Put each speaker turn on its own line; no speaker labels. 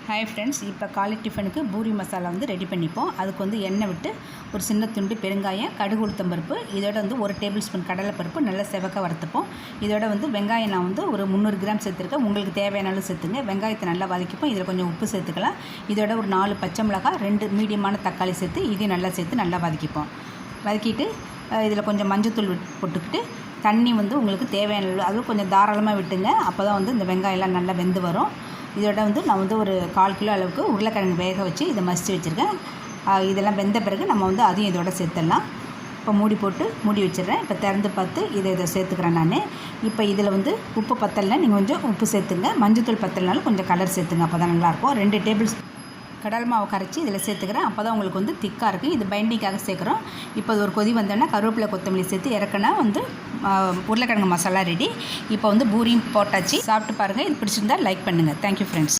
Hi friends, இப்போ காலை டிஃபனுக்கு பூரி மசாலா ரெடி பண்ணிப்போம். அதுக்கு எண்ணெய் விட்டு ஒரு சின்ன துண்டு பெருங்காயம், கடுகு, உளுத்தம் பருப்பு, இதோட 1 டேபிள் ஸ்பூன் கடலைப்பருப்பு நல்லா செவக்க வறுத்துப்போம். இதோட வெங்காயம் நான் ஒரு 300 கிராம் சேர்த்துருக்கேன். உங்களுக்கு தேவையான அளவு சேர்த்துங்க. வெங்காயத்தை நல்லா வதக்கிப்போம். இதில் கொஞ்சம் உப்பு சேர்த்துக்கலாம். இதோட ஒரு 4 பச்சை மிளகாய், 2 மீடியமான தக்காளி சேர்த்து இதையும் நல்லா சேர்த்து நல்லா வதக்கிப்போம். வதக்கிட்டு இதில் கொஞ்சம் மஞ்சத்தூள் போட்டுக்கிட்டு தண்ணி உங்களுக்கு தேவையான அளவு, அதுவும் கொஞ்சம் தாராளமாக விட்டுங்க. அப்போ தான் இந்த வெங்காயம்லாம் நல்லா வெந்து வரும். இதோட நான் ஒரு 1/4 கிலோ அளவுக்கு உருளைக்கிழங்கு வேக வச்சு இதை மசித்து வச்சுருக்கேன். இதெல்லாம் வெந்த பிறகு நம்ம அதையும் இதோட சேர்த்துடலாம். இப்போ மூடி போட்டு மூடி வச்சிடுறேன். இப்போ திறந்து பார்த்து இதை சேர்த்துக்கிறேன் நான். இப்போ இதில் உப்பு பத்தலைனா நீங்கள் கொஞ்சம் உப்பு சேர்த்துங்க. மஞ்சத்தூள் பத்தலைனாலும் கொஞ்சம் கலர் சேர்த்துங்க. அப்போ தான் நல்லாயிருக்கும். 2 டேபிள் கடலை மாவு கரைச்சி இதில் சேர்த்துக்கிறேன். அப்போ தான் உங்களுக்கு திக்காக இருக்குது. இது பைண்டிங்காக சேர்க்குறோம். இப்போ அது ஒரு கொதி வந்தோன்னா கருவேப்பிலை, கொத்தமல்லி சேர்த்து இறக்குனா உருளைக்கிழங்கு மசாலா ரெடி. இப்போ பூரியும் போட்டாச்சு. சாப்பிட்டு பாருங்கள். இது பிடிச்சிருந்தா லைக் பண்ணுங்கள். Thank you friends.